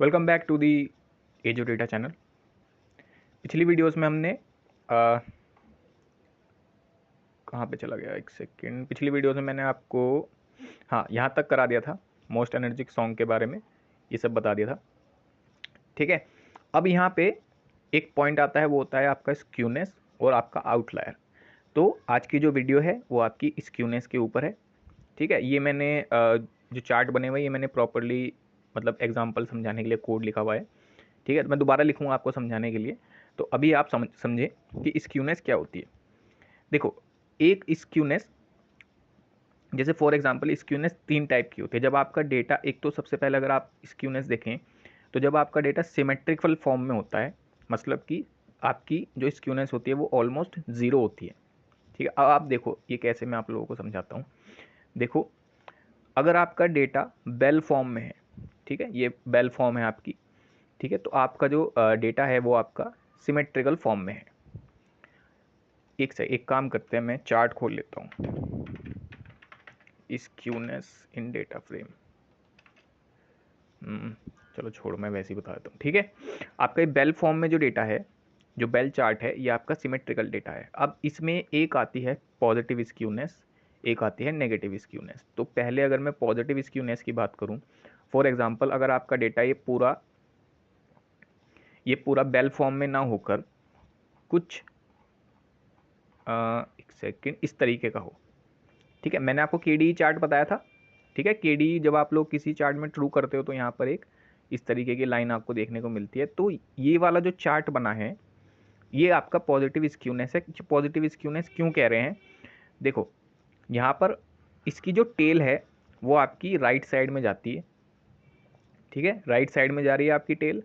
Welcome back to the एजो data channel. पिछली videos में हमने कहाँ पे चला गया, एक सेकेंड। पिछली वीडियोस में मैंने आपको यहाँ तक करा दिया था, मोस्ट एनर्जिक सॉन्ग के बारे में ये सब बता दिया था। ठीक है, अब यहाँ पे एक पॉइंट आता है, वो होता है आपका स्क्यूनेस और आपका आउटलायर। तो आज की जो वीडियो है वो आपकी स्क्यूनेस के ऊपर है। ठीक है, ये मैंने जो चार्ट बने हुए ये मैंने प्रॉपरली मतलब एग्जाम्पल समझाने के लिए कोड लिखा हुआ है। ठीक है, तो मैं दोबारा लिखूंगा आपको समझाने के लिए। तो अभी आप समझें कि स्क्यूनेस क्या होती है। देखो, एक स्क्यूनेस, जैसे फॉर एग्जांपल स्क्यूनेस 3 टाइप की होती है। जब आपका डेटा, एक तो सबसे पहले अगर आप स्क्यूनेस देखें तो जब आपका डेटा सिमेट्रिकल फॉर्म में होता है, मतलब कि आपकी जो स्क्यूनेस होती है वो ऑलमोस्ट ज़ीरो होती है। ठीक है, अब आप देखो ये कैसे, मैं आप लोगों को समझाता हूँ। देखो, अगर आपका डेटा बेल फॉर्म में है, ठीक है, ये बेल फॉर्म है आपकी, ठीक है, तो आपका जो डेटा है वो आपका सिमेट्रिकल फॉर्म में है। एक काम करते हैं, मैं चार्ट खोल लेता हूँ, स्क्यूनेस इन डेटा फ्रेम। चलो छोड़ो, मैं वैसे ही बता देता हूँ। ठीक है, आपका बेल फॉर्म में जो डेटा है, जो बेल चार्ट है, ये आपका सिमेट्रिकल डेटा है। अब इसमें एक आती है पॉजिटिव स्क्यूनेस, एक आती है नेगेटिव स्क्यूनेस। तो पहले अगर मैं पॉजिटिव स्क्यूनेस की बात करूँ, फॉर एग्जांपल अगर आपका डेटा ये पूरा बेल फॉर्म में ना होकर कुछ एक सेकेंड इस तरीके का हो। ठीक है, मैंने आपको केडी चार्ट बताया था। ठीक है, केडी जब आप लोग किसी चार्ट में ट्रू करते हो तो यहाँ पर एक इस तरीके की लाइन आपको देखने को मिलती है। तो ये वाला जो चार्ट बना है ये आपका पॉजिटिव स्क्यूनेस है। पॉजिटिव स्क्यूनेस क्यों कह रहे हैं, देखो यहाँ पर इसकी जो टेल है वो आपकी राइट साइड में जाती है। ठीक है, राइट साइड में जा रही है आपकी टेल,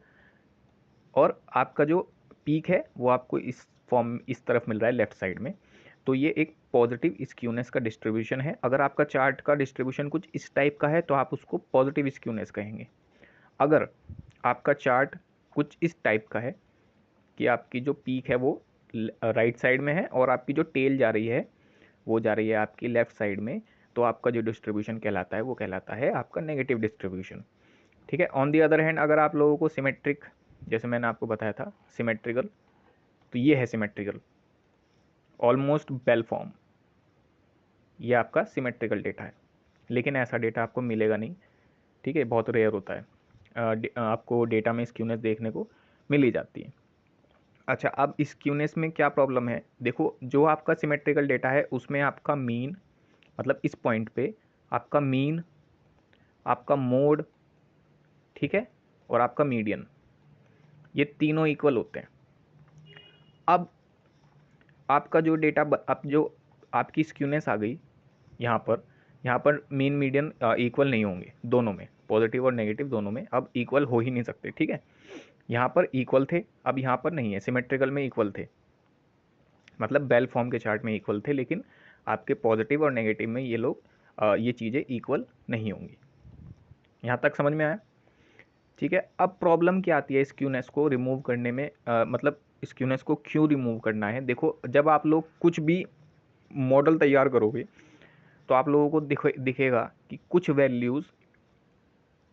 और आपका जो पीक है वो आपको इस तरफ मिल रहा है, लेफ्ट साइड में। तो ये एक पॉजिटिव स्क्यूनेस का डिस्ट्रीब्यूशन है। अगर आपका चार्ट का डिस्ट्रीब्यूशन कुछ इस टाइप का है तो आप उसको पॉजिटिव स्क्यूनेस कहेंगे। अगर आपका चार्ट कुछ इस टाइप का है कि आपकी जो पीक है वो राइट साइड में है और आपकी जो टेल जा रही है वो जा रही है आपकी लेफ्ट साइड में, तो आपका जो डिस्ट्रीब्यूशन कहलाता है वो कहलाता है आपका नेगेटिव डिस्ट्रीब्यूशन। ठीक है, ऑन दी अदर हैंड अगर आप लोगों को सिमेट्रिक, जैसे मैंने आपको बताया था सिमेट्रिकल, तो ये है सिमेट्रिकल, ऑलमोस्ट बेल फॉर्म, ये आपका सिमेट्रिकल डेटा है। लेकिन ऐसा डेटा आपको मिलेगा नहीं। ठीक है, बहुत रेयर होता है। आपको डेटा में स्क्यूनेस देखने को मिल ही जाती है। अच्छा, अब स्क्यूनेस में क्या प्रॉब्लम है, देखो जो आपका सिमेट्रिकल डेटा है उसमें आपका मीन, मतलब इस पॉइंट पे आपका मीन, आपका मोड, ठीक है, और आपका मीडियन, ये तीनों इक्वल होते हैं। अब आपका जो डेटा अब जो आपकी स्क्यूनेस आ गई यहाँ पर मीन मीडियन इक्वल नहीं होंगे, दोनों में, पॉजिटिव और नेगेटिव दोनों में अब इक्वल हो ही नहीं सकते। ठीक है, यहाँ पर इक्वल थे, अब यहाँ पर नहीं है। सिमेट्रिकल में इक्वल थे, मतलब बेल फॉर्म के चार्ट में इक्वल थे, लेकिन आपके पॉजिटिव और नेगेटिव में ये लोग ये चीज़ें इक्वल नहीं होंगी। यहाँ तक समझ में आया? ठीक है, अब प्रॉब्लम क्या आती है स्क्यूनेस को रिमूव करने में, मतलब स्क्यूनेस को क्यों रिमूव करना है। देखो, जब आप लोग कुछ भी मॉडल तैयार करोगे तो आप लोगों को दिखेगा कि कुछ वैल्यूज़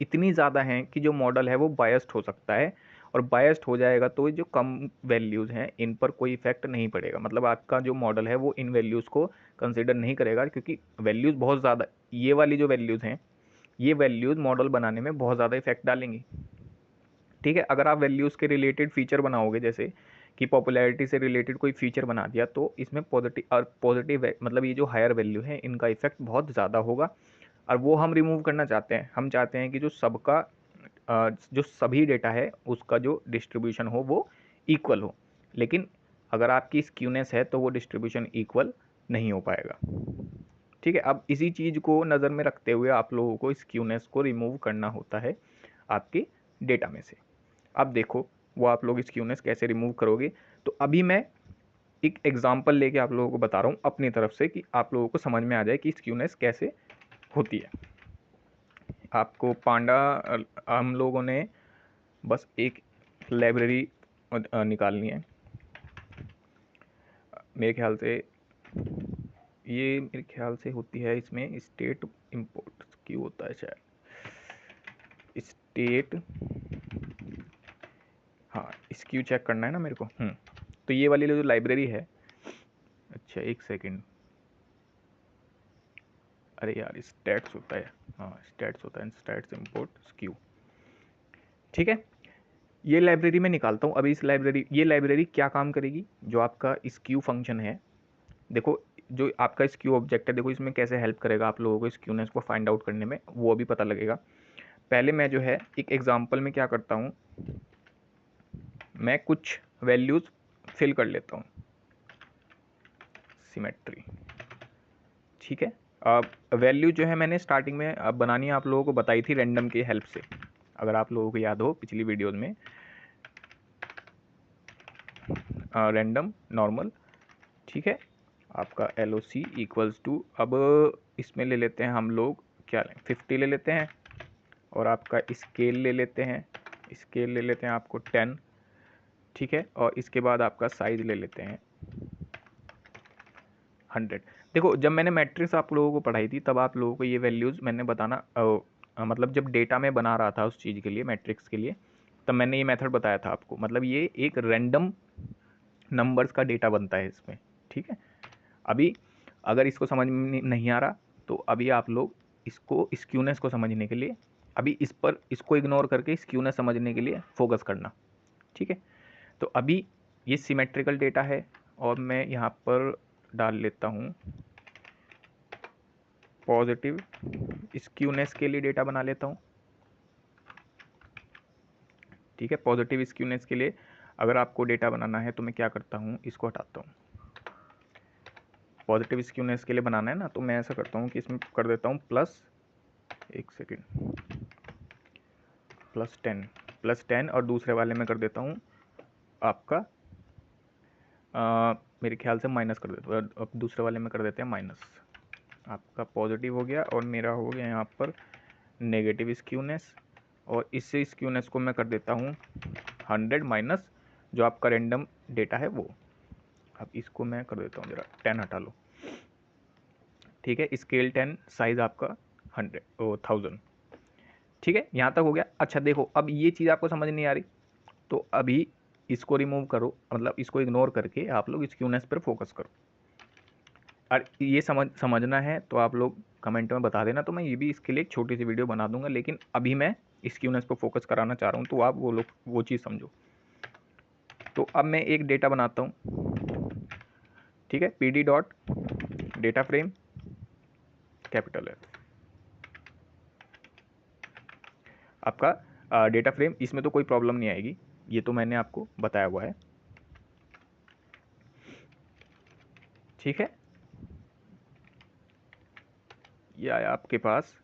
इतनी ज़्यादा हैं कि जो मॉडल है वो बायस्ड हो सकता है, और बायस्ड हो जाएगा तो जो कम वैल्यूज़ हैं इन पर कोई इफेक्ट नहीं पड़ेगा। मतलब आपका जो मॉडल है वो इन वैल्यूज़ को कंसिडर नहीं करेगा, क्योंकि वैल्यूज़ बहुत ज़्यादा, ये वाली जो वैल्यूज़ हैं ये वैल्यूज़ मॉडल बनाने में बहुत ज़्यादा इफेक्ट डालेंगी। ठीक है, अगर आप वैल्यूज़ के रिलेटेड फीचर बनाओगे, जैसे कि पॉपुलैरिटी से रिलेटेड कोई फीचर बना दिया, तो इसमें पॉजिटिव मतलब ये जो हायर वैल्यू है इनका इफेक्ट बहुत ज़्यादा होगा, और वो हम रिमूव करना चाहते हैं। हम चाहते हैं कि जो सबका जो सभी डेटा है उसका जो डिस्ट्रीब्यूशन हो वो इक्वल हो, लेकिन अगर आपकी स्क्यूनेस है तो वो डिस्ट्रीब्यूशन इक्वल नहीं हो पाएगा। ठीक है, अब इसी चीज़ को नज़र में रखते हुए आप लोगों को स्क्यूनेस को रिमूव करना होता है आपके डेटा में से। अब देखो वो आप लोग स्क्यूनेस कैसे रिमूव करोगे। तो अभी मैं एक एग्जांपल लेके आप लोगों को बता रहा हूँ अपनी तरफ से, कि आप लोगों को समझ में आ जाए कि स्क्यूनेस कैसे होती है। आपको पांडा हम लोगों ने बस एक लाइब्रेरी निकालनी है। मेरे ख्याल से होती है इसमें स्टेट इंपोर्ट क्यों होता है, शायद स्टेट स्क्यू चेक करना है ना मेरे को। तो ये वाली जो लाइब्रेरी है, अच्छा एक सेकेंड, अरे यार स्टैट्स होता है, हाँ स्टैट्स होता है, स्टैट्स इंपोर्ट स्क्यू, ठीक है। ये लाइब्रेरी में निकालता हूँ अभी। इस लाइब्रेरी, ये लाइब्रेरी क्या काम करेगी, जो आपका स्क्यू फंक्शन है, देखो जो आपका स्क्यू ऑब्जेक्ट है, देखो इसमें कैसे हेल्प करेगा आप लोगों को स्क्यूनेस को फाइंड आउट करने में, वो अभी पता लगेगा। पहले मैं जो है एक एग्जांपल में क्या करता हूँ, मैं कुछ वैल्यूज़ फिल कर लेता हूँ, सिमेट्री, ठीक है। अब वैल्यू जो है मैंने स्टार्टिंग में अब बनानी आप लोगों को बताई थी रैंडम की हेल्प से, अगर आप लोगों को याद हो पिछली वीडियोज़ में, रैंडम नॉर्मल, ठीक है। आपका L O C equals to, अब इसमें ले लेते हैं हम लोग, क्या लें 50 ले लेते हैं, और आपका स्केल ले लेते हैं, स्केल ले लेते हैं आपको 10, ठीक है। और इसके बाद आपका साइज ले लेते हैं 100। देखो जब मैंने मैट्रिक्स आप लोगों को पढ़ाई थी तब आप लोगों को ये वैल्यूज़ मैंने बताना मतलब जब डेटा में बना रहा था उस चीज़ के लिए, मैट्रिक्स के लिए, तब मैंने ये मेथड बताया था आपको। मतलब ये एक रैंडम नंबर्स का डेटा बनता है इसमें, ठीक है। अभी अगर इसको समझ में नहीं आ रहा तो अभी आप लोग इसको स्क्यूनेस को समझने के लिए, अभी इस पर इसको इग्नोर करके स्क्यूनेस समझने के लिए फोकस करना, ठीक है। तो अभी ये सिमेट्रिकल डेटा है, और मैं यहाँ पर डाल लेता हूँ पॉजिटिव स्क्यूनेस के लिए डेटा बना लेता हूँ, ठीक है। पॉजिटिव स्क्यूनेस के लिए अगर आपको डेटा बनाना है तो मैं क्या करता हूँ, इसको हटाता हूँ। पॉजिटिव स्क्यूनेस के लिए बनाना है ना, तो मैं ऐसा करता हूँ कि इसमें कर देता हूँ प्लस, एक सेकेंड, +10 और दूसरे वाले में कर देता हूँ आपका मेरे ख्याल से माइनस कर देता हूँ, अब दूसरे वाले में कर देते हैं माइनस। आपका पॉजिटिव हो गया और मेरा हो गया यहाँ पर नेगेटिव स्क्यूनेस, और इससे स्क्यूनेस को मैं कर देता हूँ 100 माइनस जो आपका रैंडम डेटा है वो। अब इसको मैं कर देता हूँ, जरा 10 हटा लो, ठीक है। स्केल 10, साइज आपका 1000, ठीक है। यहाँ तक हो गया। अच्छा देखो अब ये चीज़ आपको समझ नहीं आ रही तो अभी इसको रिमूव करो, मतलब इसको इग्नोर करके आप लोग स्क्यूनेस पर फोकस करो। और ये समझना है तो आप लोग कमेंट में बता देना, तो मैं ये भी इसके लिए एक छोटी सी वीडियो बना दूंगा, लेकिन अभी मैं स्क्यूनेस पर फोकस कराना चाह रहा हूँ, तो आप वो चीज़ समझो। तो अब मैं एक डेटा बनाता हूँ, ठीक है। P D dot data frame capital है आपका डेटा फ्रेम, इसमें तो कोई प्रॉब्लम नहीं आएगी, ये तो मैंने आपको बताया हुआ है, ठीक है। ये आया आपके पास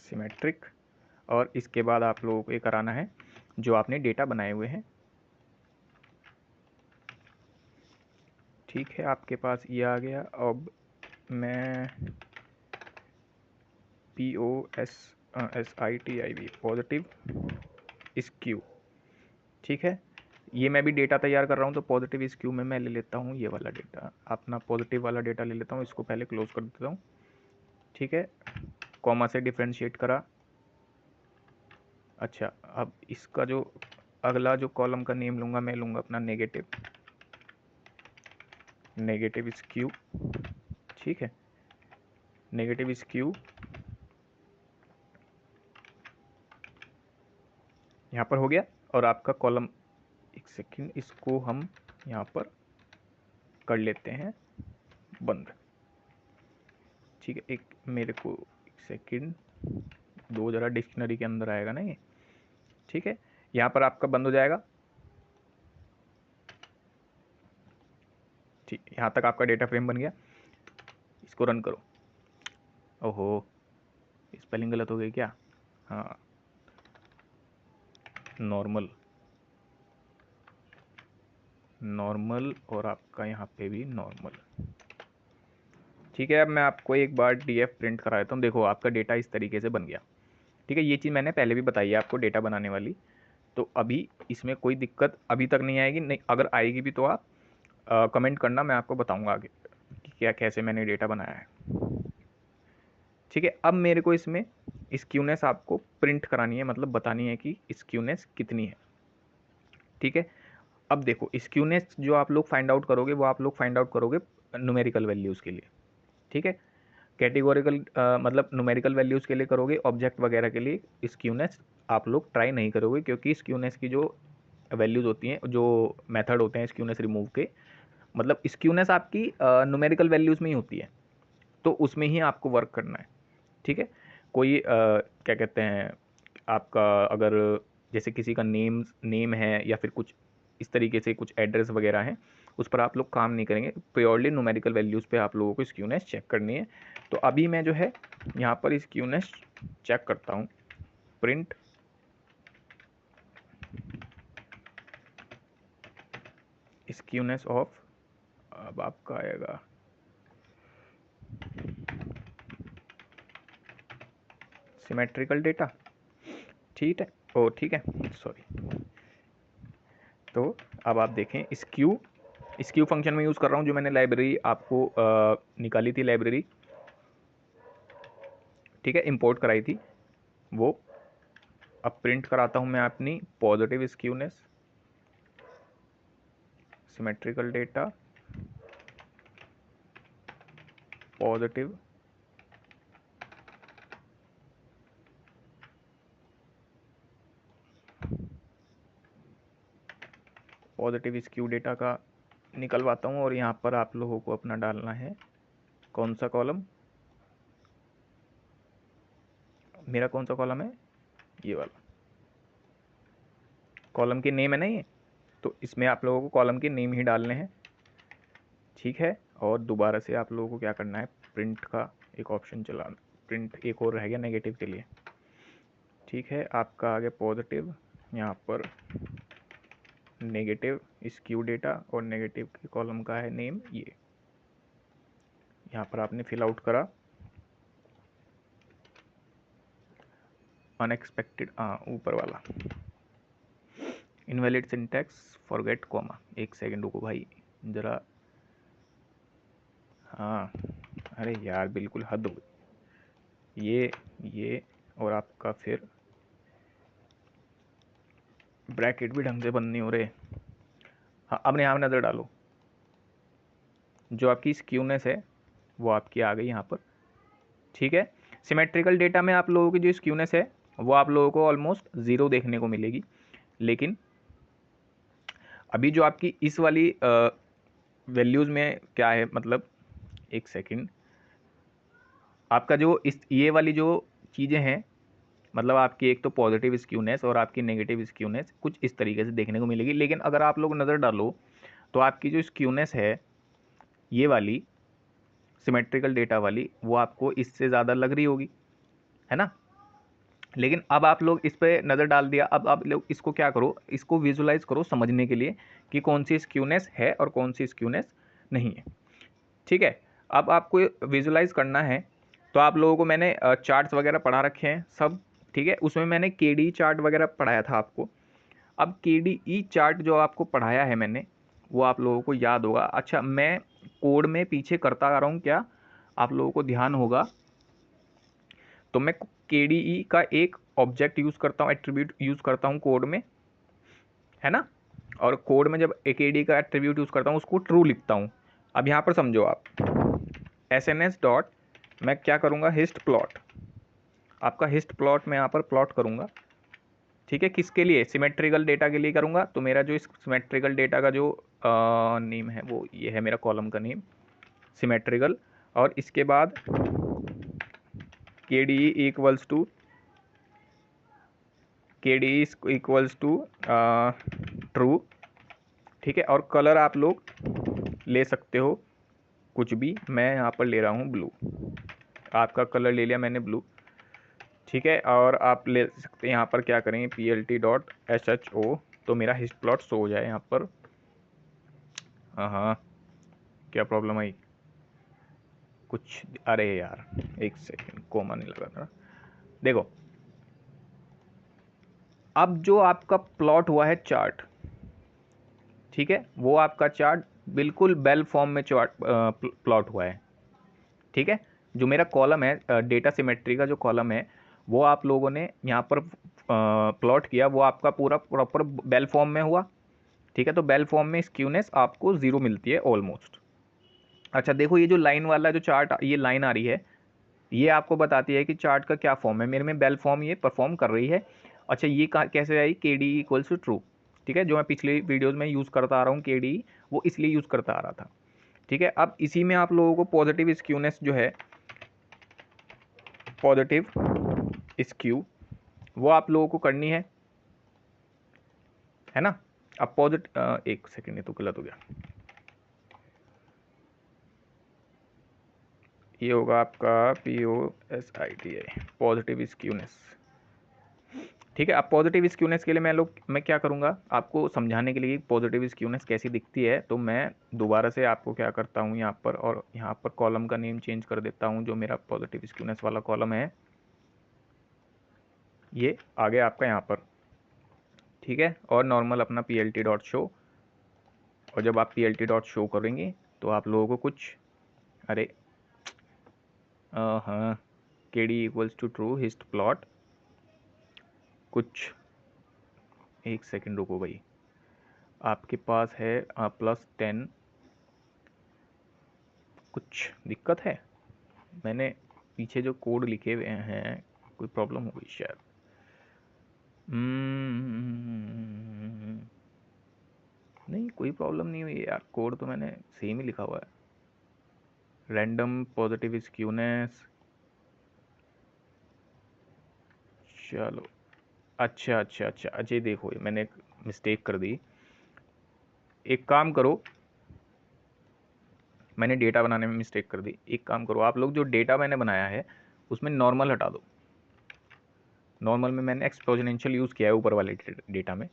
सिमेट्रिक, और इसके बाद आप लोगों को ये कराना है जो आपने डेटा बनाए हुए हैं, ठीक है। आपके पास ये आ गया। अब मैं POSITIV पॉजिटिव स्क्यू, ठीक है। ये मैं भी डेटा तैयार कर रहा हूँ, तो पॉजिटिव स्क्यू में मैं ले लेता हूँ ये वाला डेटा, अपना पॉजिटिव वाला डेटा ले लेता हूँ, इसको पहले क्लोज कर देता हूँ, ठीक है। कॉमा से डिफ्रेंशिएट करा। अच्छा अब इसका जो अगला जो कॉलम का नेम लूँगा, मैं लूँगा अपना नेगेटिव स्क्यू, ठीक है। नेगेटिव स्क्यू यहाँ पर हो गया, और आपका कॉलम, एक सेकंड, इसको हम यहाँ पर कर लेते हैं बंद, ठीक है। एक मेरे को एक सेकंड दो, जरा डिक्शनरी के अंदर आएगा ना ये, ठीक है। यहाँ पर आपका बंद हो जाएगा, ठीक। यहाँ तक आपका डेटा फ्रेम बन गया। इसको रन करो। ओहो स्पेलिंग गलत हो गई क्या, हाँ नॉर्मल, नॉर्मल, और आपका यहाँ पे भी नॉर्मल, ठीक है। अब मैं आपको एक बार डीएफ प्रिंट करा देता हूँ। देखो आपका डेटा इस तरीके से बन गया, ठीक है। ये चीज़ मैंने पहले भी बताई है आपको डेटा बनाने वाली, तो अभी इसमें कोई दिक्कत अभी तक नहीं आएगी, नहीं अगर आएगी भी तो आप कमेंट करना, मैं आपको बताऊंगा आगे कि क्या कैसे मैंने डेटा बनाया है। ठीक है, अब मेरे को इसमें स्क्यूनेस आपको प्रिंट करानी है, मतलब बतानी है कि स्क्यूनेस कितनी है। ठीक है, अब देखो स्क्यूनेस जो आप लोग फाइंड आउट करोगे वो आप लोग फाइंड आउट करोगे न्यूमेरिकल वैल्यूज़ के लिए। ठीक है, कैटेगोरिकल मतलब न्यूमेरिकल वैल्यूज़ के लिए करोगे, ऑब्जेक्ट वगैरह के लिए स्क्यूनेस आप लोग ट्राई नहीं करोगे, क्योंकि स्क्यूनेस की जो वैल्यूज़ होती हैं, जो मेथड होते हैं स्क्यूनेस रिमूव के, मतलब स्क्यूनेस आपकी न्यूमेरिकल वैल्यूज़ में ही होती है, तो उसमें ही आपको वर्क करना है। ठीक है, कोई क्या कहते हैं आपका, अगर जैसे किसी का नेम है या फिर कुछ इस तरीके से कुछ एड्रेस वगैरह है, उस पर आप लोग काम नहीं करेंगे, प्योरली न्यूमेरिकल वैल्यूज़ पे आप लोगों को स्क्यूनेस चेक करनी है। तो अभी मैं जो है यहाँ पर स्क्यूनेस चेक करता हूँ, प्रिंट स्क्यूनेस ऑफ, अब आपका आएगा सिमेट्रिकल डेटा। ठीक है, ओ ठीक है, सॉरी। तो अब आप देखें स्क्यू फंक्शन में यूज़ कर रहा हूँ, जो मैंने लाइब्रेरी आपको निकाली थी लाइब्रेरी, ठीक है, इंपोर्ट कराई थी वो। अब प्रिंट कराता हूँ मैं अपनी positive skewness, symmetrical data positive, positive skew data का निकलवाता हूँ, और यहाँ पर आप लोगों को अपना डालना है कौन सा कॉलम, मेरा कौन सा कॉलम है, ये वाला कॉलम के नेम है ना ये, तो इसमें आप लोगों को कॉलम के नेम ही डालने हैं। ठीक है, और दोबारा से आप लोगों को क्या करना है, प्रिंट का एक ऑप्शन चलाना, प्रिंट एक और रह गया नेगेटिव के लिए। ठीक है, आपका आ गया पॉजिटिव, यहाँ पर नेगेटिव स्क्यू डेटा, और नेगेटिव के कॉलम का है नेम, ये यहाँ पर आपने फिल आउट करा। अनएक्सपेक्टेड, ऊपर वाला इनवैलिड सिंटैक्स फॉरगेट कॉमा, एक सेकंड रुको भाई ज़रा, हाँ अरे यार बिल्कुल हद हो गई, ये और आपका फिर ब्रैकेट भी ढंग से बंद नहीं हो रहे। हाँ, अब यहाँ नज़र डालो, जो आपकी स्क्यूनेस है वो आपकी आ गई यहाँ पर। ठीक है, सिमेट्रिकल डेटा में आप लोगों की जो स्क्यूनेस है वो आप लोगों को ऑलमोस्ट ज़ीरो देखने को मिलेगी, लेकिन अभी जो आपकी इस वाली वैल्यूज़ में क्या है, मतलब एक सेकंड, आपका जो इस ये वाली जो चीज़ें हैं, मतलब आपकी एक तो पॉजिटिव स्क्यूनेस और आपकी नेगेटिव स्क्यूनेस कुछ इस तरीके से देखने को मिलेगी, लेकिन अगर आप लोग नज़र डालो तो आपकी जो स्क्यूनेस है ये वाली सिमेट्रिकल डेटा वाली, वो आपको इससे ज़्यादा लग रही होगी, है ना। लेकिन अब आप लोग इस पर नज़र डाल दिया, अब आप लोग इसको क्या करो, इसको विजुलाइज करो समझने के लिए कि कौन सी स्क्यूनेस है और कौन सी स्क्यूनेस नहीं है। ठीक है, अब आपको विजुलाइज करना है, तो आप लोगों को मैंने चार्ट्स वगैरह पढ़ा रखे हैं सब। ठीक है, उसमें मैंने केडी चार्ट वगैरह पढ़ाया था आपको। अब केडीई चार्ट जो आपको पढ़ाया है मैंने, वो आप लोगों को याद होगा। अच्छा, मैं कोड में पीछे करता आ रहा हूँ क्या, आप लोगों को ध्यान होगा, तो मैं केडीई का एक ऑब्जेक्ट यूज़ करता हूँ, एट्रीब्यूट यूज़ करता हूँ कोड में, है ना। और कोड में जब केडी का एट्रीब्यूट यूज़ करता हूँ उसको ट्रू लिखता हूँ। अब यहाँ पर समझो आप, SNS डॉट मैं क्या करूँगा, हिस्ट प्लॉट, आपका हिस्ट प्लॉट मैं यहाँ पर प्लॉट करूँगा। ठीक है, किसके लिए, सिमेट्रिकल डेटा के लिए करूँगा। तो मेरा जो इस सिमेट्रिकल डेटा का जो नेम है वो ये है, मेरा कॉलम का नेम सिमेट्रिकल, और इसके बाद के डी इक्वल्स टू ट्रू। ठीक है, और कलर आप लोग ले सकते हो कुछ भी, मैं यहाँ पर ले रहा हूँ ब्लू, आपका कलर ले लिया मैंने ब्लू। ठीक है, और आप ले सकते हैं यहाँ पर क्या करेंगे, PLT.SHO, तो मेरा हिस्ट प्लॉट शो हो जाए यहाँ पर। हाँ, क्या प्रॉब्लम आई कुछ, अरे यार एक सेकेंड, कोमा नहीं लगा था। देखो, अब जो आपका प्लॉट हुआ है चार्ट, ठीक है, वो आपका चार्ट बिल्कुल बेल फॉर्म में चार्ट प्लॉट हुआ है। ठीक है, जो मेरा कॉलम है डेटा सिमेट्री का जो कॉलम है वो आप लोगों ने यहाँ पर प्लॉट किया, वो आपका पूरा प्रॉपर बेल फॉर्म में हुआ। ठीक है, तो बेल फॉर्म में स्क्यूनेस आपको 0 मिलती है ऑलमोस्ट। अच्छा देखो, ये जो लाइन वाला जो चार्ट ये लाइन आ रही है, ये आपको बताती है कि चार्ट का क्या फॉर्म है। मेरे में बेल फॉर्म ये परफॉर्म कर रही है। अच्छा ये कैसे आई, के डी इक्वल्स टू ट्रू। ठीक है, जो मैं पिछले वीडियोज़ में यूज़ करता आ रहा हूँ के डी, वो इसलिए यूज़ करता आ रहा था। ठीक है, अब इसी में आप लोगों को पॉजिटिव स्क्यूनेस जो है, पॉजिटिव स्क्यू, वो आप लोगों को करनी है ना। अब एक सेकेंड, ये तो गलत हो गया, ये होगा आपका POSITI, पॉजिटिव स्क्यूनेस। ठीक है, अब पॉजिटिव स्क्यूनेस के लिए मैं क्या करूँगा, आपको समझाने के लिए पॉजिटिव स्क्यूनेस कैसी दिखती है, तो मैं दोबारा से आपको क्या करता हूँ यहाँ पर, और यहाँ पर कॉलम का नेम चेंज कर देता हूँ। जो मेरा पॉजिटिव स्क्यूनेस वाला कॉलम है ये आ गया आपका यहाँ पर। ठीक है, और नॉर्मल अपना PLT डॉट शो, और जब आप PLT डॉट शो करेंगे तो आप लोगों को कुछ, अरे हाँ, KD equals to true hist plot, कुछ एक सेकेंड रुको भाई, आपके पास है +10, कुछ दिक्कत है, मैंने पीछे जो कोड लिखे हुए हैं कोई प्रॉब्लम हो गई शायद। नहीं कोई प्रॉब्लम नहीं हुई यार, कोड तो मैंने सेम ही लिखा हुआ है। रैंडम पॉजिटिव स्क्यूनेस, चलो अच्छा अच्छा अच्छा, अजय देखो ये मैंने एक मिस्टेक कर दी। एक काम करो, मैंने डेटा बनाने में मिस्टेक कर दी। एक काम करो आप लोग, जो डेटा मैंने बनाया है उसमें नॉर्मल हटा दो। नॉर्मल में मैंने एक्सपोनेंशियल यूज़ किया है ऊपर वाले डेटा में,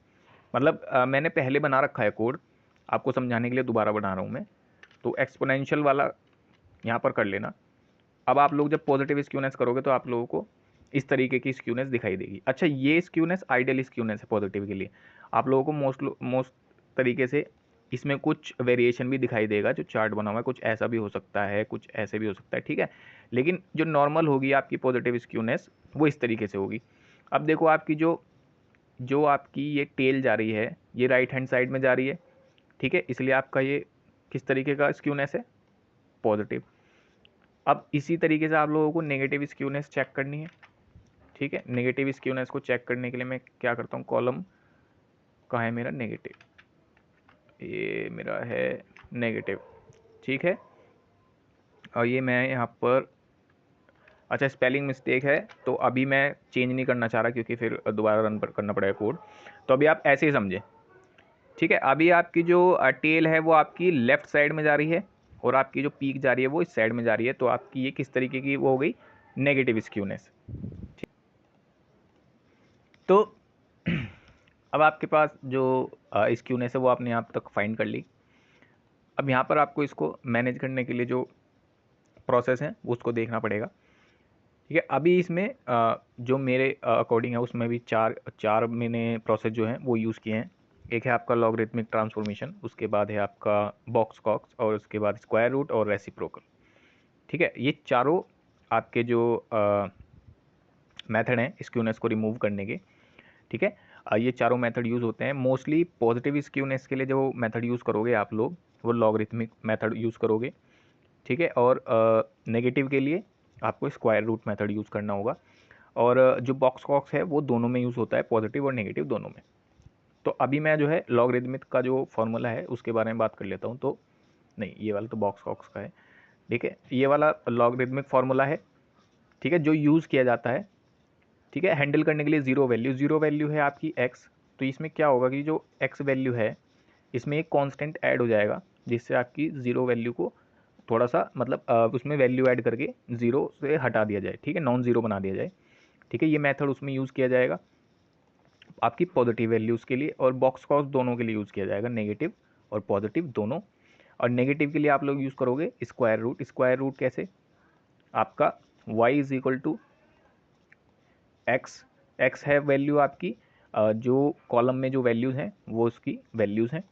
मतलब मैंने पहले बना रखा है कोड, आपको समझाने के लिए दोबारा बना रहा हूँ मैं। तो एक्सपोनेंशियल वाला यहाँ पर कर लेना। अब आप लोग जब पॉजिटिव स्क्यूनेस करोगे तो आप लोगों को इस तरीके की स्क्यूनेस दिखाई देगी। अच्छा ये स्क्यूनेस आइडियल स्क्यूनेस है पॉजिटिव के लिए। आप लोगों को मोस्ट तरीके से इसमें कुछ वेरिएशन भी दिखाई देगा। जो चार्ट बना हुआ है कुछ ऐसा भी हो सकता है, कुछ ऐसे भी हो सकता है, ठीक है। लेकिन जो नॉर्मल होगी आपकी पॉजिटिव स्क्यूनेस वो इस तरीके से होगी। अब देखो आपकी जो जो आपकी ये टेल जा रही है ये राइट हैंड साइड में जा रही है, ठीक है, इसलिए आपका ये किस तरीके का स्क्यूनेस है, पॉजिटिव। अब इसी तरीके से आप लोगों को नेगेटिव स्क्यूनेस चेक करनी है, ठीक है। नेगेटिव स्क्यूनेस को चेक करने के लिए मैं क्या करता हूँ, कॉलम कहाँ है मेरा, नेगेटिव, ये मेरा है नेगेटिव, ठीक है। और ये मैं यहाँ पर, अच्छा स्पेलिंग मिस्टेक है तो अभी मैं चेंज नहीं करना चाह रहा क्योंकि फिर दोबारा रन करना पड़ेगा कोड। तो अभी आप ऐसे ही समझें, ठीक है। अभी आपकी जो टेल है वो आपकी लेफ्ट साइड में जा रही है और आपकी जो पीक जा रही है वो इस साइड में जा रही है। तो आपकी ये किस तरीके की वो हो गई, नेगेटिव स्क्यूनेस। तो अब आपके पास जो स्क्यूनेस है वो आपने यहाँ तक फाइंड कर ली। अब यहाँ पर आपको इसको मैनेज करने के लिए जो प्रोसेस है उसको देखना पड़ेगा, ठीक है। अभी इसमें जो मेरे अकॉर्डिंग है उसमें भी चार मैंने प्रोसेस जो हैं वो यूज़ किए हैं। एक है आपका लॉगरिथमिक ट्रांसफॉर्मेशन, उसके बाद है आपका बॉक्स कॉक्स, और उसके बाद स्क्वायर रूट और रेसिप्रोकल, ठीक है। ये चारों आपके जो मेथड हैं स्क्यूनेस को रिमूव करने के, ठीक है। ये चारों मेथड यूज़ होते हैं। मोस्टली पॉजिटिव स्क्यूनेस के लिए जो मेथड यूज़ करोगे आप लोग वो लॉगरिथमिक मेथड यूज़ करोगे, ठीक है। और नेगेटिव के लिए आपको स्क्वायर रूट मेथड यूज़ करना होगा। और जो बॉक्स कॉक्स है वो दोनों में यूज़ होता है, पॉजिटिव और नेगेटिव दोनों में। तो अभी मैं जो है लॉगरिथमिक का जो फॉर्मूला है उसके बारे में बात कर लेता हूँ। तो नहीं, ये वाला तो बॉक्स कॉक्स का है, ठीक है। ये वाला लॉगरिथमिक फार्मूला है, ठीक है, जो यूज़ किया जाता है, ठीक है, हैंडल करने के लिए ज़ीरो वैल्यू है आपकी एक्स। तो इसमें क्या होगा कि जो एक्स वैल्यू है इसमें एक कांस्टेंट ऐड हो जाएगा जिससे आपकी ज़ीरो वैल्यू को थोड़ा सा मतलब उसमें वैल्यू ऐड करके ज़ीरो से हटा दिया जाए, ठीक है, नॉन ज़ीरो बना दिया जाए, ठीक है। ये मेथड उसमें यूज़ किया जाएगा आपकी पॉजिटिव वैल्यूज़ के लिए, और बॉक्स कॉस दोनों के लिए यूज़ किया जाएगा, नेगेटिव और पॉजिटिव दोनों। और नेगेटिव के लिए आप लोग यूज़ करोगे स्क्वायर रूट। स्क्वायर रूट कैसे, आपका y is equal to x, x है वैल्यू आपकी जो कॉलम में जो वैल्यूज़ हैं वो उसकी वैल्यूज़ हैं,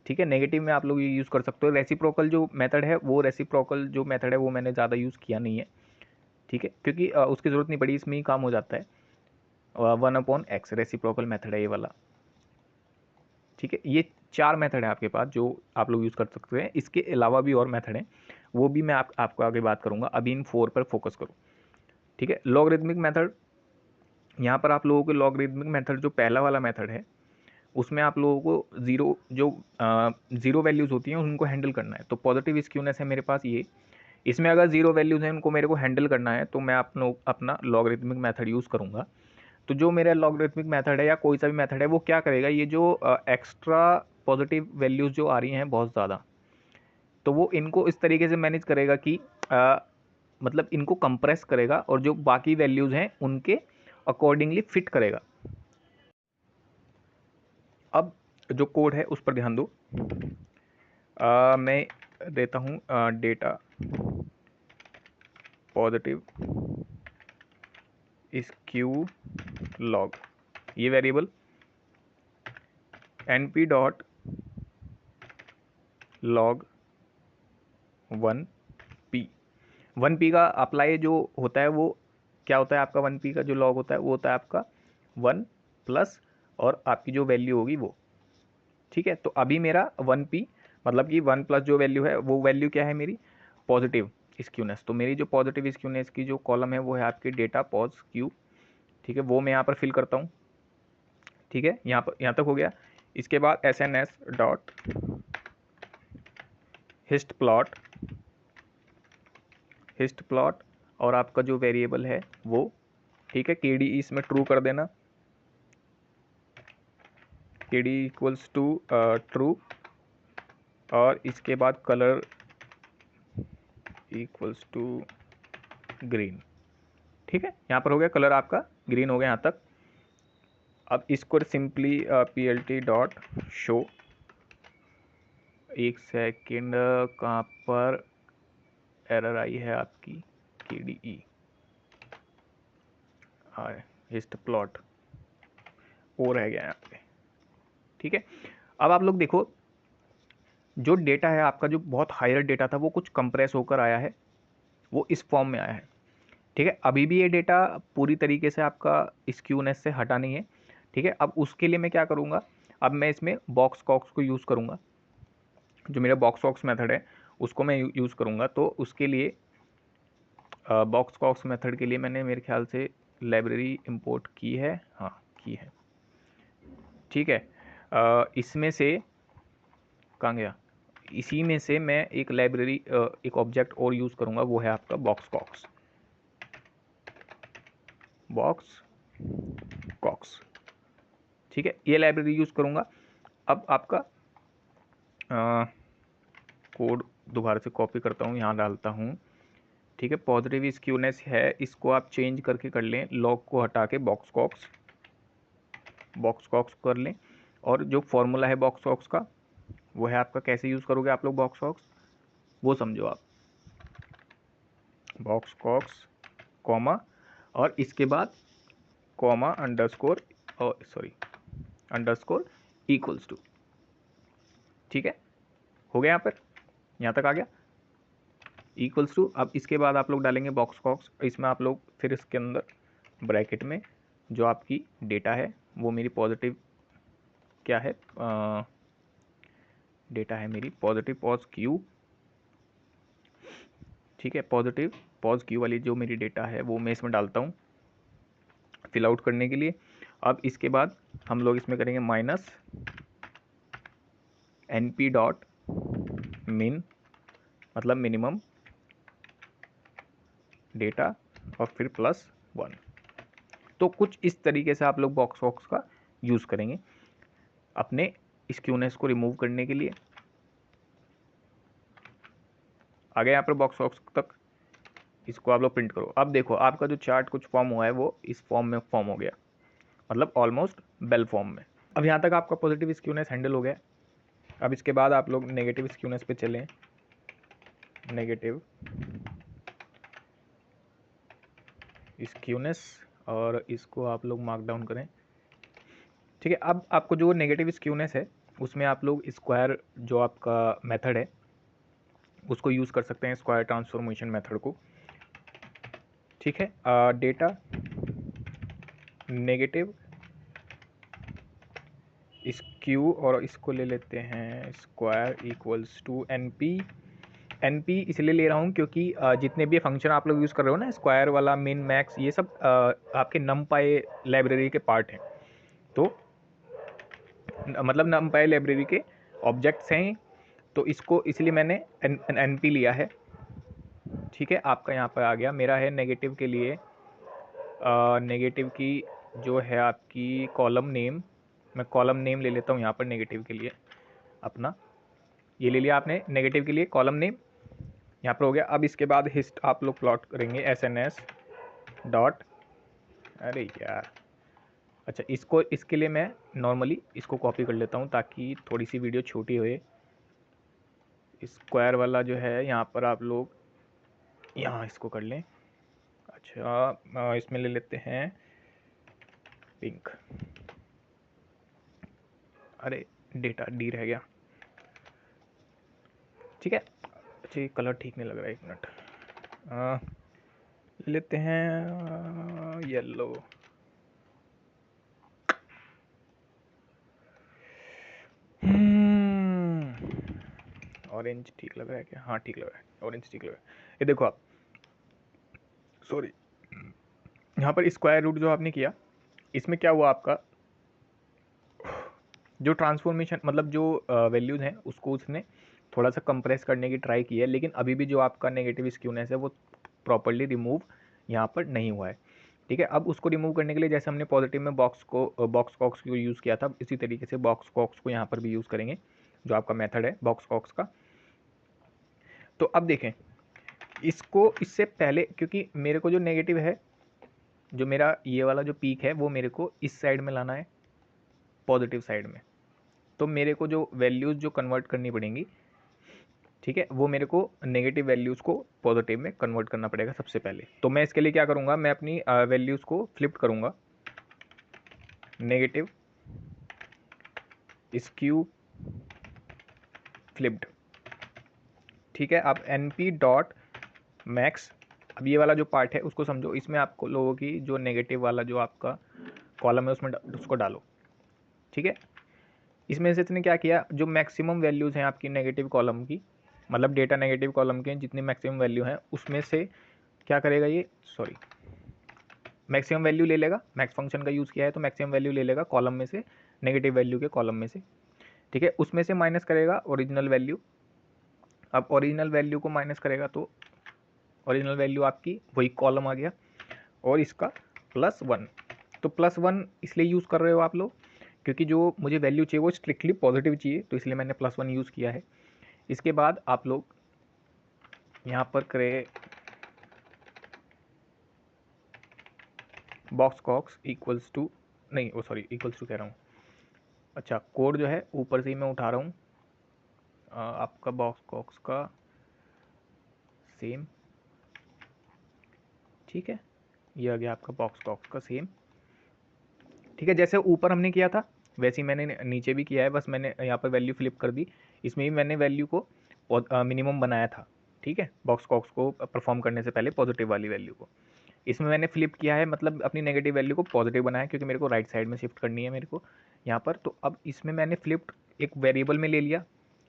ठीक है। नेगेटिव में आप लोग ये यूज़ कर सकते हो। रेसिप्रोकल जो मेथड है वो रेसिप्रोकल जो मेथड है वो मैंने ज़्यादा यूज़ किया नहीं है, ठीक है, क्योंकि उसकी ज़रूरत नहीं पड़ी, इसमें ही काम हो जाता है। 1/x रेसिप्रोकल मेथड है ये वाला। ठीक है, ये 4 मेथड है आपके पास जो आप लोग यूज़ कर सकते हैं। इसके अलावा भी और मेथड हैं, वो भी मैं आपको आगे बात करूँगा। अभी इन 4 पर फोकस करो। ठीक है, लॉगरिदमिक मेथड, यहाँ पर आप लोगों को लॉगरिदमिक मेथड जो पहला वाला मेथड है उसमें आप लोगों को ज़ीरो वैल्यूज़ होती हैं उनको हैंडल करना है। तो पॉजिटिव स्क्यूनेस है मेरे पास ये, इसमें अगर ज़ीरो वैल्यूज़ हैं उनको मेरे को हैंडल करना है तो मैं अपना लॉगरिदमिक मेथड यूज़ करूँगा। तो जो मेरा लॉगरिदमिक मेथड है या कोई सा भी मेथड है वो क्या करेगा, ये जो एक्स्ट्रा पॉजिटिव वैल्यूज़ जो आ रही हैं बहुत ज़्यादा, तो वो इनको इस तरीके से मैनेज करेगा कि मतलब इनको कंप्रेस करेगा और जो बाकी वैल्यूज़ हैं उनके अकॉर्डिंगली फिट करेगा। अब जो कोड है उस पर ध्यान दो। मैं देता हूँ डेटा पॉजिटिव स्क्यू लॉग, ये variable np dot log 1p का अप्लाई जो होता है वो क्या होता है आपका, 1p का जो लॉग होता है वो होता है आपका 1 प्लस और आपकी जो वैल्यू होगी वो। ठीक है, तो अभी मेरा 1p मतलब कि 1 प्लस जो वैल्यू है वो वैल्यू क्या है मेरी, पॉजिटिव स्क्यूनेस। तो मेरी जो पॉजिटिव स्क्यूनेस की जो कॉलम है वो है आपकी डेटा पॉज क्यू। ठीक है, वो मैं यहाँ पर फिल करता हूँ। ठीक है, यहाँ तक हो गया। इसके बाद sns डॉट हिस्ट प्लॉट और आपका जो वेरिएबल है वो, ठीक है, kd इसमें ट्रू कर देना, kd इक्वल्स टू ट्रू और इसके बाद कलर इक्वल्स टू ग्रीन। ठीक है, यहाँ पर हो गया, कलर आपका ग्रीन हो गया यहाँ तक। अब इसको सिंपली plt डॉट शो, एक सेकेंड, कहाँ पर एरर आई है आपकी, KDE हिस्ट प्लॉट ओ रह गया यहाँ पे। ठीक है, अब आप लोग देखो जो डेटा है आपका, जो बहुत हायर डेटा था वो कुछ कंप्रेस होकर आया है, वो इस फॉर्म में आया है। ठीक है, अभी भी ये डेटा पूरी तरीके से आपका स्क्यूनेस से हटा नहीं है। ठीक है, अब उसके लिए मैं क्या करूँगा, अब मैं इसमें बॉक्स कॉक्स को यूज़ करूँगा, जो मेरा बॉक्स कॉक्स मेथड है उसको मैं यूज़ करूँगा। तो उसके लिए बॉक्स कॉक्स मेथड के लिए मैंने मेरे ख्याल से लाइब्रेरी इंपोर्ट की है, हाँ की है। ठीक है, इसमें से कहाँ गया, इसी में से मैं एक लाइब्रेरी एक ऑब्जेक्ट और यूज़ करूँगा, वो है आपका बॉक्स कॉक्स। ठीक है, ये लाइब्रेरी यूज़ करूँगा। अब आपका कोड दोबारा से कॉपी करता हूँ, यहाँ डालता हूँ। ठीक है, पॉजिटिव स्क्यूनेस है, इसको आप चेंज करके कर लें, लॉग को हटा के बॉक्स कॉक्स कर लें। और जो फॉर्मूला है बॉक्स कॉक्स का वो है आपका, कैसे यूज़ करोगे आप लोग बॉक्स कॉक्स वो समझो आप, बॉक्स कॉक्स कॉमा और इसके बाद कॉमा अंडरस्कोर इक्वल्स टू। ठीक है, हो गया, यहाँ तक आ गया इक्वल्स टू। अब इसके बाद आप लोग डालेंगे बॉक्स कॉक्स, इसमें आप लोग फिर इसके अंदर ब्रैकेट में जो आपकी डेटा है वो मेरी पॉजिटिव क्या है, डेटा है मेरी पॉजिटिव पॉज क्यू। ठीक है, पॉजिटिव पॉज क्यू वाली जो मेरी डेटा है वो मैं इसमें डालता हूँ फिल आउट करने के लिए। अब इसके बाद हम लोग इसमें करेंगे माइनस np डॉट मिन, मतलब मिनिमम डेटा और फिर +1। तो कुछ इस तरीके से आप लोग बॉक्स वॉक्स का यूज़ करेंगे अपने स्क्यूनेस को रिमूव करने के लिए। आ गया यहाँ पर बॉक्स वॉक्स तक, इसको आप लोग प्रिंट करो। अब देखो आपका जो चार्ट कुछ फॉर्म हुआ है वो इस फॉर्म में फॉर्म हो गया, मतलब ऑलमोस्ट बेल फॉर्म में। अब यहाँ तक आपका पॉजिटिव स्क्यूनेस हैंडल हो गया। अब इसके बाद आप लोग नेगेटिव स्क्यूनेस पे चलें, नेगेटिव स्क्यूनेस, और इसको आप लोग मार्क डाउन करें। ठीक है, अब आपको जो नेगेटिव स्क्यूनेस है उसमें आप लोग स्क्वायर जो आपका मेथड है उसको यूज़ कर सकते हैं, स्क्वायर ट्रांसफॉर्मेशन मेथड को। ठीक है। डेटा नेगेटिव स्क्यू, और इसको ले लेते हैं square equals to NP। NP इसलिए ले रहा हूँ क्योंकि जितने भी फंक्शन आप लोग यूज़ कर रहे हो ना, स्क्वायर वाला, मिन, मैक्स, ये सब आपके NumPy लाइब्रेरी के पार्ट हैं। तो मतलब NumPy लाइब्रेरी के ऑब्जेक्ट्स हैं, तो इसको इसलिए मैंने NP लिया है। ठीक है, आपका यहाँ पर आ गया। मेरा है नेगेटिव के लिए, नेगेटिव की जो है आपकी कॉलम नेम, मैं कॉलम नेम ले लेता हूँ यहाँ पर नेगेटिव के लिए अपना। ये ले लिया आपने नेगेटिव के लिए कॉलम नेम, यहाँ पर हो गया। अब इसके बाद हिस्ट आप लोग प्लॉट करेंगे SNS डॉट, अरे यार, अच्छा इसको, इसके लिए मैं नॉर्मली इसको कॉपी कर लेता हूँ ताकि थोड़ी सी वीडियो छोटी होए। स्क्वायर वाला जो है यहाँ पर आप लोग यहाँ इसको कर लें। अच्छा इसमें ले लेते हैं पिंक, अरे डेटा डी रह गया। ठीक है, अच्छा ये कलर ठीक नहीं लग रहा है, एक मिनट। ले लेते हैं येलो, ऑरेंज ठीक लग रहा है क्या? हाँ ठीक लग रहा है, ऑरेंज ठीक लग रहा है। ये देखो आप, सॉरी, यहाँ पर स्क्वायर रूट जो आपने किया, इसमें क्या हुआ आपका, जो ट्रांसफॉर्मेशन मतलब जो वैल्यूज़ हैं उसको उसने थोड़ा सा कंप्रेस करने की ट्राई की है, लेकिन अभी भी जो आपका नेगेटिव स्क्यूनेस है वो प्रॉपर्ली रिमूव यहाँ पर नहीं हुआ है। ठीक है, अब उसको रिमूव करने के लिए जैसे हमने पॉजिटिव में बॉक्स कॉक्स को यूज़ किया था, इसी तरीके से बॉक्स कॉक्स को यहाँ पर भी यूज़ करेंगे, जो आपका मेथड है बॉक्स कॉक्स का। तो अब देखें इसको, इससे पहले क्योंकि मेरे को जो नेगेटिव है, जो मेरा ये वाला जो पीक है वो मेरे को इस साइड में लाना है, पॉजिटिव साइड में। तो मेरे को जो वैल्यूज़ जो कन्वर्ट करनी पड़ेंगी, ठीक है, वो मेरे को नेगेटिव वैल्यूज़ को पॉजिटिव में कन्वर्ट करना पड़ेगा सबसे पहले। तो मैं इसके लिए क्या करूँगा, मैं अपनी वैल्यूज़ को फ्लिप करूँगा, नेगेटिव स्क्यू फ्लिप्ड। ठीक है, अब NP डॉट मैक्स, अब ये वाला जो पार्ट है उसको समझो, इसमें आपको लोगों की जो नेगेटिव वाला जो आपका कॉलम है उसमें उसको डालो। ठीक है, इसमें से इसने क्या किया, जो मैक्सिमम वैल्यूज़ हैं आपकी नेगेटिव कॉलम की, मतलब डेटा नेगेटिव कॉलम के जितनी मैक्सिमम वैल्यू हैं उसमें से क्या करेगा ये, सॉरी, मैक्सिमम वैल्यू ले लेगा, मैक्स फंक्शन का यूज़ किया है तो मैक्सिमम वैल्यू ले लेगा कॉलम में से, नेगेटिव वैल्यू के कॉलम में से। ठीक है, उसमें से माइनस करेगा ओरिजिनल वैल्यू। अब ओरिजिनल वैल्यू को माइनस करेगा तो ओरिजिनल वैल्यू आपकी वही कॉलम आ गया, और इसका +1। तो +1 इसलिए यूज़ कर रहे हो आप लोग क्योंकि जो मुझे वैल्यू चाहिए वो स्ट्रिक्टली पॉजिटिव चाहिए, तो इसलिए मैंने +1 यूज़ किया है। इसके बाद आप लोग यहाँ पर करें बॉक्स कॉक्स इक्वल्स टू, नहीं वो सॉरी इक्वल्स टू कह रहा हूँ, अच्छा कोड जो है ऊपर से ही मैं उठा रहा हूँ, आपका बॉक्स कॉक्स का सेम। ठीक है, ये आ गया आपका बॉक्स कॉक्स का सेम। ठीक है, जैसे ऊपर हमने किया था वैसे ही मैंने नीचे भी किया है, बस मैंने यहाँ पर वैल्यू फ्लिप कर दी। इसमें भी मैंने वैल्यू को मिनिमम बनाया था। ठीक है, बॉक्स कॉक्स को परफॉर्म करने से पहले पॉजिटिव वाली वैल्यू को, इसमें मैंने फ्लिप किया है, मतलब अपनी नेगेटिव वैल्यू को पॉजिटिव बनाया क्योंकि मेरे को राइट साइड में शिफ्ट करनी है मेरे को यहाँ पर। तो अब इसमें मैंने फ्लिप्ड एक वेरिएबल में ले लिया,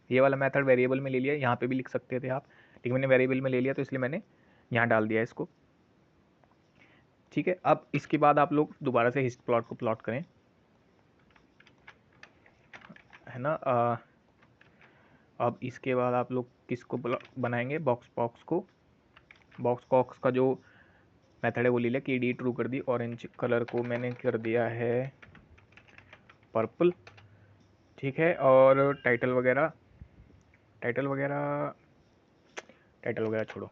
ये वाला मेथड वेरिएबल में ले लिया, यहाँ पे भी लिख सकते थे आप, लेकिन मैंने वेरिएबल में ले लिया तो इसलिए मैंने यहाँ डाल दिया इसको। ठीक है, अब इसके बाद आप लोग दोबारा से हिस्ट प्लॉट को प्लॉट करें, है ना। अब इसके बाद आप लोग किसको बनाएंगे, बॉक्स बॉक्स को, बॉक्स कॉक्स का जो मेथड है वो ले लिया, की डी ट्रू कर दी, ऑरेंज कलर को मैंने कर दिया है पर्पल। ठीक है, और टाइटल वगैरह, टाइटल वगैरह टाइटल वगैरह छोड़ो,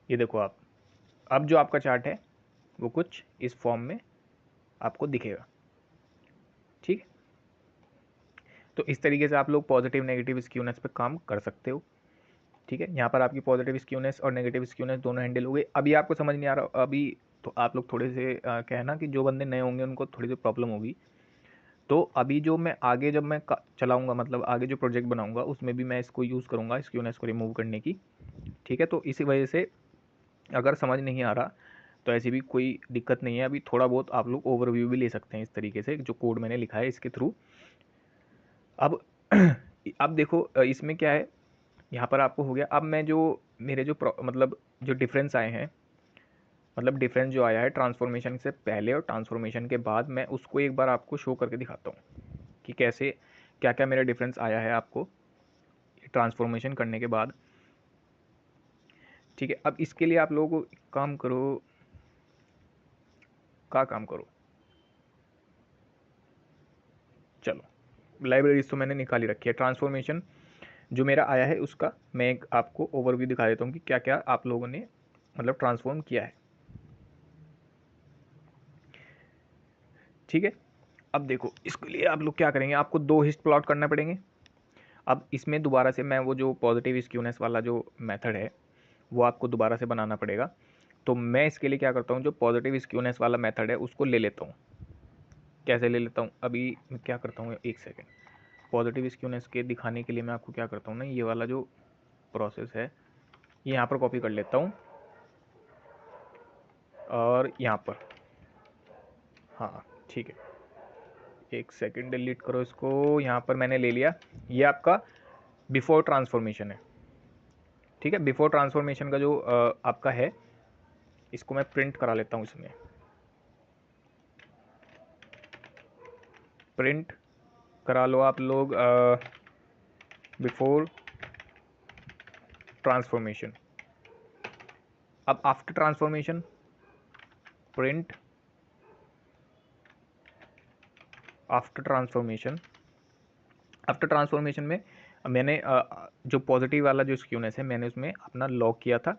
ये देखो आप, अब जो आपका चार्ट है वो कुछ इस फॉर्म में आपको दिखेगा। ठीक है, तो इस तरीके से आप लोग पॉजिटिव नेगेटिव स्क्यूनेस पे काम कर सकते हो। ठीक है, यहाँ पर आपकी पॉजिटिव स्क्यूनेस और नेगेटिव स्क्यूनेस दोनों हैंडल हो गए। अभी आपको समझ नहीं आ रहा अभी, तो आप लोग थोड़े से कहना कि जो बंदे नए होंगे उनको थोड़ी सी प्रॉब्लम होगी। तो अभी जो मैं आगे जब मैं चलाऊंगा, मतलब आगे जो प्रोजेक्ट बनाऊंगा उसमें भी मैं इसको यूज़ करूंगा स्क्यूनेस को रिमूव करने की। ठीक है, तो इसी वजह से अगर समझ नहीं आ रहा तो ऐसी भी कोई दिक्कत नहीं है, अभी थोड़ा बहुत आप लोग ओवरव्यू भी ले सकते हैं इस तरीके से, जो कोड मैंने लिखा है इसके थ्रू। अब अब देखो इसमें क्या है, यहाँ पर आपको हो गया। अब मैं जो मेरे जो मतलब जो डिफरेंस आए हैं, मतलब डिफरेंस जो आया है ट्रांसफॉर्मेशन से पहले और ट्रांसफॉर्मेशन के बाद, मैं उसको एक बार आपको शो करके दिखाता हूँ कि कैसे क्या क्या मेरा डिफरेंस आया है आपको ट्रांसफॉर्मेशन करने के बाद। ठीक है, अब इसके लिए आप लोगों को काम करो, काम करो, चलो लाइब्रेरीज तो मैंने निकाली रखी है। ट्रांसफॉर्मेशन जो मेरा आया है उसका मैं एक आपको ओवरव्यू दिखा देता हूँ कि क्या क्या आप लोगों ने मतलब ट्रांसफॉर्म किया है। ठीक है, अब देखो इसके लिए आप लोग क्या करेंगे, आपको दो हिस्ट प्लॉट करना पड़ेंगे। अब इसमें दोबारा से मैं वो जो पॉजिटिव स्क्यूनेस वाला जो मेथड है वो आपको दोबारा से बनाना पड़ेगा। तो मैं इसके लिए क्या करता हूँ, जो पॉजिटिव स्क्यूनेस वाला मेथड है उसको ले लेता हूँ। कैसे ले लेता हूँ, अभी मैं क्या करता हूँ, एक सेकेंड। पॉजिटिव स्क्यूनेस के दिखाने के लिए मैं आपको क्या करता हूँ ना, ये वाला जो प्रोसेस है ये यहाँ पर कॉपी कर लेता हूँ और यहाँ पर, हाँ ठीक है, एक सेकेंड डिलीट करो इसको। यहाँ पर मैंने ले लिया, ये आपका बिफोर ट्रांसफॉर्मेशन है। ठीक है, बिफोर ट्रांसफॉर्मेशन का जो आपका है, इसको मैं प्रिंट करा लेता हूँ इसमें। प्रिंट करा लो आप लोग बिफोर ट्रांसफॉर्मेशन। अब after transformation print after transformation. After transformation में मैंने जो पॉजिटिव वाला जो स्क्यूनेस है मैंने उसमें अपना लॉक किया था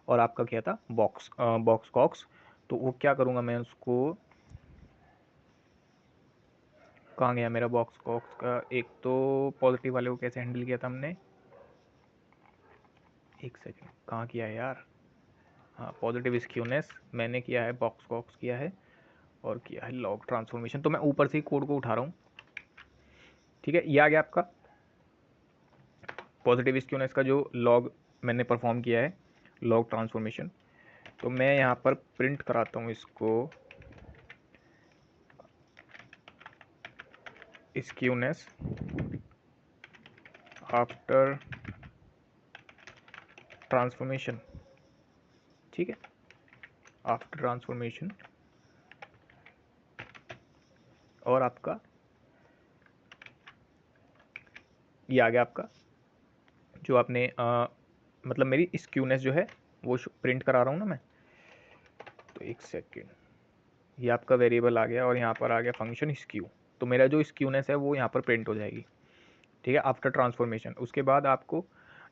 और आपका किया था बॉक्स बॉक्स कॉक्स। तो वो क्या करूँगा मैं उसको, कहाँ गया मेरा बॉक्स कॉक्स का, एक तो पॉजिटिव वाले को कैसे हैंडल किया था हमने, एक सेकेंड कहाँ किया है यार, हाँ पॉजिटिव स्क्यूनेस मैंने किया है, बॉक्स कॉक्स किया है और किया है लॉग ट्रांसफॉर्मेशन। तो मैं ऊपर से ही कोड को उठा रहा हूँ। ठीक है, ये आ गया आपका पॉजिटिव स्क्यूनेस का जो लॉग मैंने परफॉर्म किया है, लॉग ट्रांसफॉर्मेशन। तो मैं यहाँ पर प्रिंट कराता हूँ इसको, स्क्यूनेस आफ्टर ट्रांसफॉर्मेशन। ठीक है, आफ्टर ट्रांसफॉर्मेशन और आपका ये आ गया आपका जो आपने मतलब मेरी स्क्यूनेस जो है वो प्रिंट करा रहा हूँ ना मैं। तो एक सेकेंड, ये आपका वेरिएबल आ गया और यहाँ पर आ गया फंक्शन स्क्यू। तो मेरा जो स्क्यूनेस है वो यहाँ पर प्रिंट हो जाएगी। ठीक है, आफ्टर ट्रांसफॉर्मेशन। उसके बाद आपको,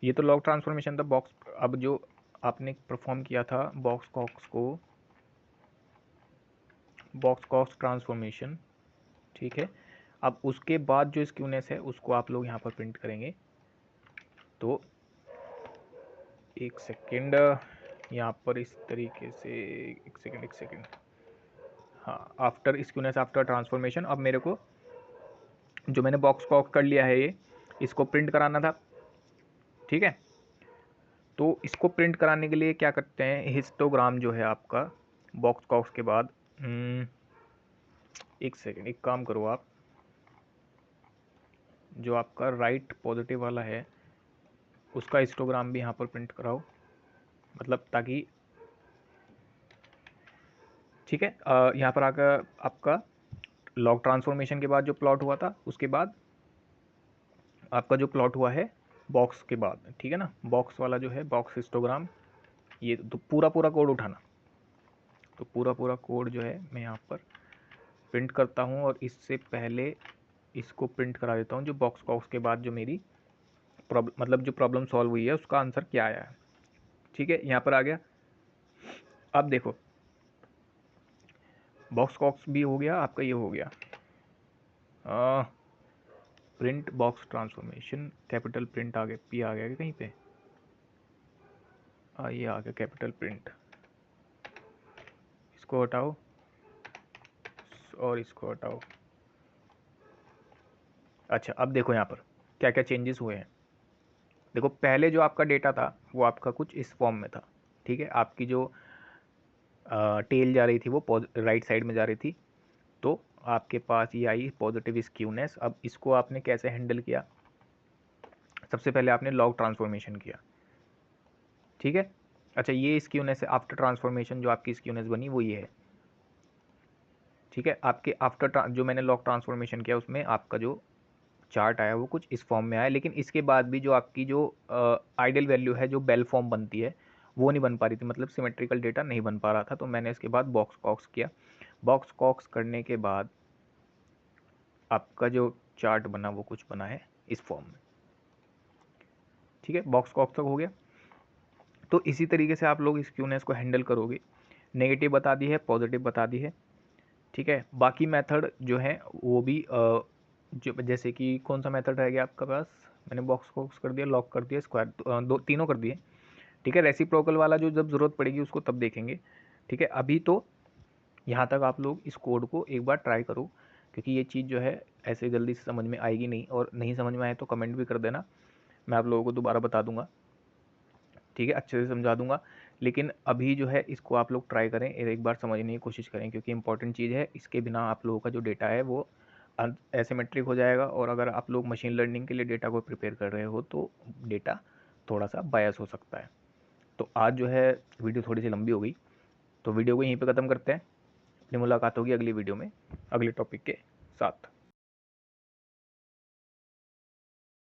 ये तो लॉग ट्रांसफॉर्मेशन था बॉक्स, अब जो आपने परफॉर्म किया था बॉक्स कॉक्स को, बॉक्स कॉक्स ट्रांसफॉर्मेशन। ठीक है, अब उसके बाद जो स्क्यूनेस है उसको आप लोग यहाँ पर प्रिंट करेंगे। तो एक सेकेंड, यहाँ पर इस तरीके से, एक सेकेंड, हाँ आफ्टर स्क्यूनेस आफ्टर ट्रांसफॉर्मेशन। अब मेरे को जो मैंने बॉक्स कॉक कर लिया है ये, इसको प्रिंट कराना था। ठीक है, तो इसको प्रिंट कराने के लिए क्या करते हैं, हिस्टोग्राम जो है आपका बॉक्स कॉक्स के बाद, एक सेकेंड, एक काम करो आप, जो आपका राइट पॉजिटिव वाला है उसका हिस्टोग्राम भी यहाँ पर प्रिंट कराओ, मतलब ताकि, ठीक है, यहाँ पर आकर आपका लॉग ट्रांसफॉर्मेशन के बाद जो प्लॉट हुआ था उसके बाद आपका जो प्लॉट हुआ है बॉक्स के बाद, ठीक है ना, बॉक्स वाला जो है बॉक्स हिस्टोग्राम, ये तो पूरा पूरा कोड उठाना। तो पूरा पूरा कोड जो है मैं यहाँ पर प्रिंट करता हूँ और इससे पहले इसको प्रिंट करा देता हूँ जो बॉक्स कॉक्स के बाद जो मेरी प्रॉब्लम, मतलब जो प्रॉब्लम सॉल्व हुई है उसका आंसर क्या आया है। ठीक है, यहाँ पर आ गया। अब देखो बॉक्स कॉक्स भी हो गया आपका, ये हो गया print box transformation, capital print आ गया, पी आ गया कहीं पे, ये आ गया कैपिटल प्रिंट, इसको हटाओ और इसको हटाओ। अच्छा, अब देखो यहाँ पर क्या क्या चेंजेस हुए हैं। देखो पहले जो आपका डेटा था वो आपका कुछ इस फॉर्म में था, ठीक है, आपकी जो टेल जा रही थी वो राइट साइड में जा रही थी, तो आपके पास ये आई पॉजिटिव स्क्यूनेस। अब इसको आपने कैसे हैंडल किया? सबसे पहले आपने लॉग ट्रांसफॉर्मेशन किया, ठीक है। अच्छा, ये स्क्यूनेस है, आफ्टर ट्रांसफॉर्मेशन जो आपकी स्क्यूनेस बनी वो ये है, ठीक है। आपके आफ्टर जो मैंने लॉग ट्रांसफॉर्मेशन किया उसमें आपका जो चार्ट आया वो कुछ इस फॉर्म में आया, लेकिन इसके बाद भी जो आपकी जो आइडियल वैल्यू है, जो बेल फॉर्म बनती है, वो नहीं बन पा रही थी, मतलब सिमेट्रिकल डेटा नहीं बन पा रहा था। तो मैंने इसके बाद बॉक्स कॉक्स किया। बॉक्स कॉक्स करने के बाद आपका जो चार्ट बना वो कुछ बना है इस फॉर्म में, ठीक है। बॉक्स कॉक्स तक हो गया। तो इसी तरीके से आप लोग इस क्यूनेस को हैंडल करोगे। नेगेटिव बता दी है, पॉजिटिव बता दी है, ठीक है। बाकी मेथड जो है वो भी जो जैसे कि कौन सा मेथड रह गया आपका पास? मैंने बॉक्स कॉक्स कर दिया, लॉक कर दिया, स्क्वायर, दो तीनों कर दिए, ठीक है। रेसिप्रोकल वाला जो जब ज़रूरत पड़ेगी उसको तब देखेंगे, ठीक है। अभी तो यहाँ तक आप लोग इस कोड को एक बार ट्राई करो, क्योंकि ये चीज़ जो है ऐसे जल्दी से समझ में आएगी नहीं, और नहीं समझ में आए तो कमेंट भी कर देना, मैं आप लोगों को दोबारा बता दूंगा, ठीक है, अच्छे से समझा दूंगा। लेकिन अभी जो है इसको आप लोग ट्राई करें, एक बार समझने की कोशिश करें, क्योंकि इंपॉर्टेंट चीज़ है। इसके बिना आप लोगों का जो डेटा है वो एसिमेट्रिक हो जाएगा, और अगर आप लोग मशीन लर्निंग के लिए डेटा को प्रिपेयर कर रहे हो तो डेटा थोड़ा सा बायस हो सकता है। तो आज जो है वीडियो थोड़ी सी लंबी हो गई, तो वीडियो को यहीं पे ख़त्म करते हैं। अपनी मुलाकात होगी अगली वीडियो में अगले टॉपिक के साथ।